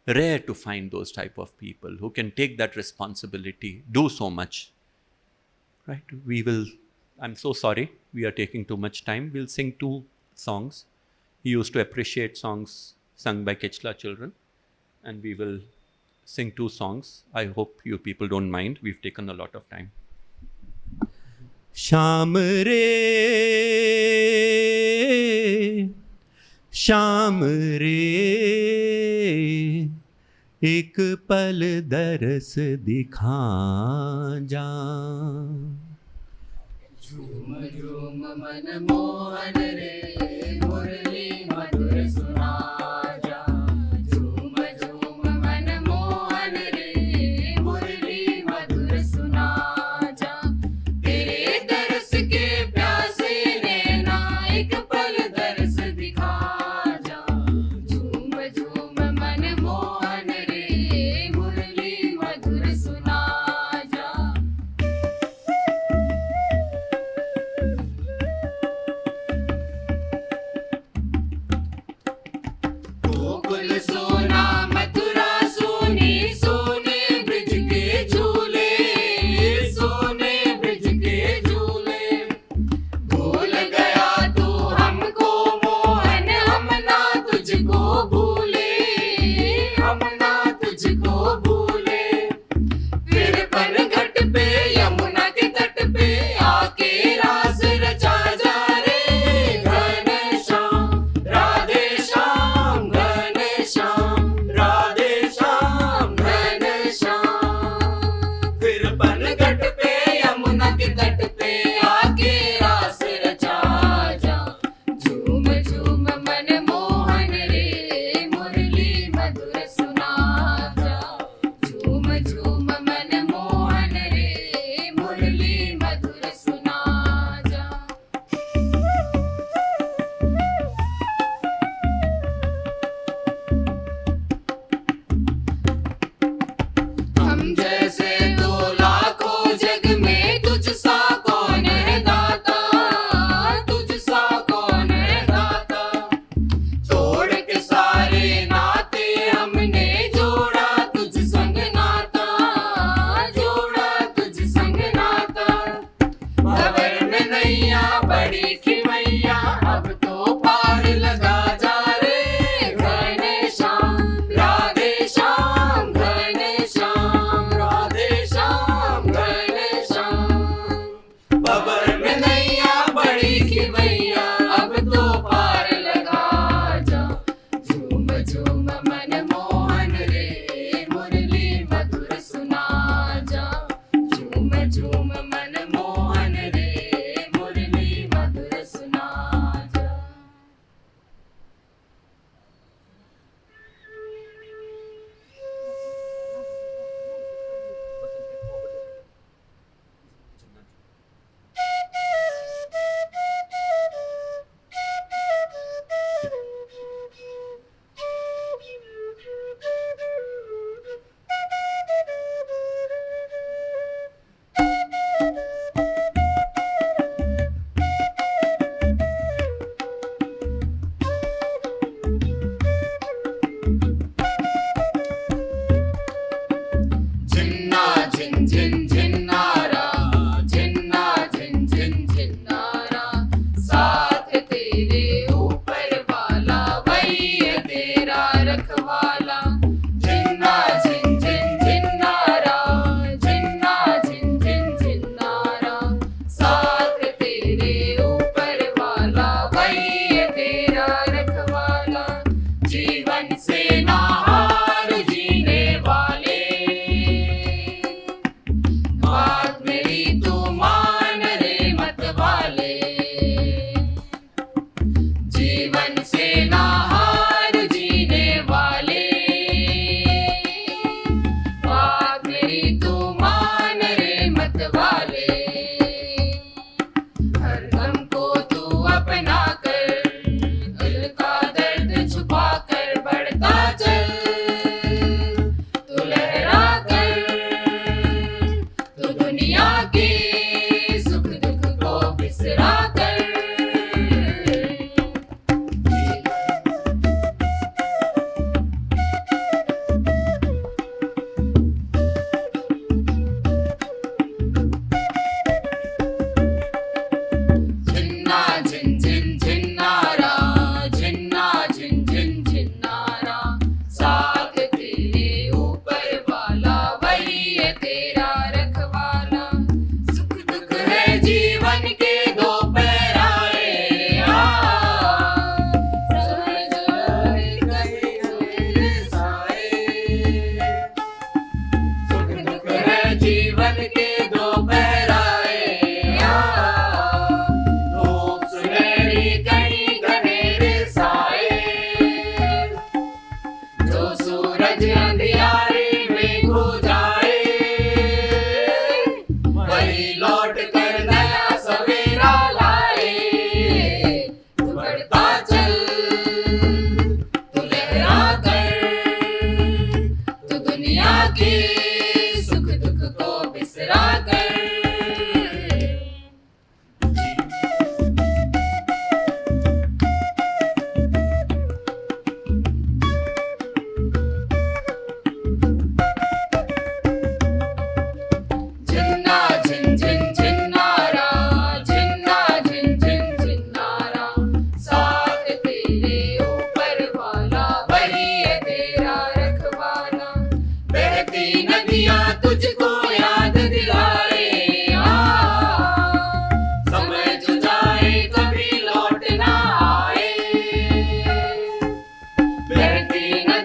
Rare to find those type of people who can take that responsibility, do so much. Right? I'm so sorry, we are taking too much time. We'll sing 2 songs. He used to appreciate songs sung by Kechla children. And we will sing 2 songs. I hope you people don't mind. We've taken a lot of time. Sham re, एक पल दरस दिखा जा. झूम झूम मन मोहन रे मुरली मधुर सुना जा. झूम झूम मन मोहन रे मुरली मधुर सुना जा. तेरे दरस के प्यासे नैना एक पल दरस दिखा जा. झूम झूम मन मोहन रे मुरली मधुर सुना जा. गोकुल सोना मथुरा सोनी, सोने ब्रिज के झूले, सोने ब्रिज के झूले. भूल गया तू हमको मोहन, हम ना तुझको भूले, हम ना तुझको भूले. फिर पनघट पे यमुना के तट पे आके रास रचा जा रे. घनश्याम राधे श्याम, घनश्याम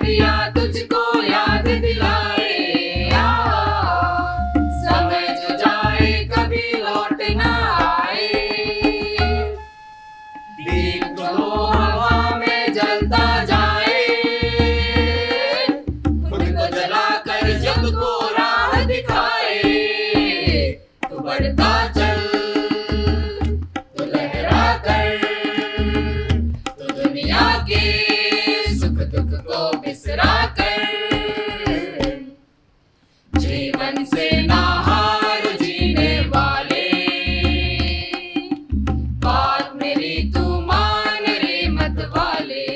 दिया तुझको याद दिलाए, समय जो जाए कभी लौट ना आए। दीप तो हवा में जलता जाए, खुद को जलाकर जग को राह दिखाए। तू बढ़ता चल, तू लहरा कर, तू दुनिया के सुख दुख को बिसरा कर। जीवन से ना हार जीने वाले, बात मेरी तू मान रे मत वाले।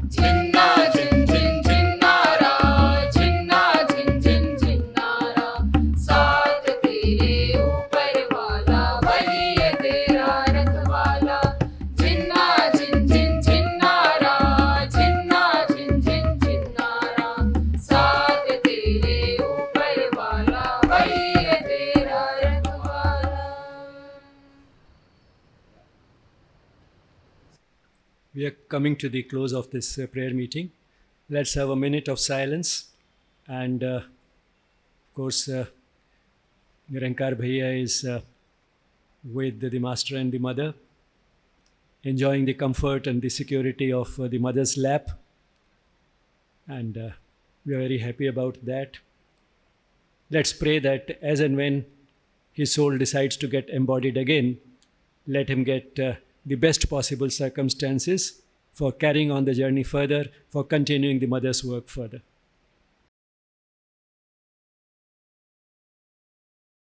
झिन्ना झिन झिन झिन्नारा, झिन्ना झिन झिन झिन्नारा, साथ तेरे ऊपर वाला वही है तेरा रखवाला। झिन्ना झिन झिन झिन्नारा, झिन्ना झिन झिन झिन्नारा, साथ तेरे ऊपर वाला वही है तेरा रखवाला। We are coming to the close of this prayer meeting. Let's have a minute of silence. And of course, Nirankar Bhaiya is with the master and the mother, enjoying the comfort and the security of the mother's lap. And we are very happy about that. Let's pray that as and when his soul decides to get embodied again, let him get the best possible circumstances for carrying on the journey further, for continuing the mother's work further.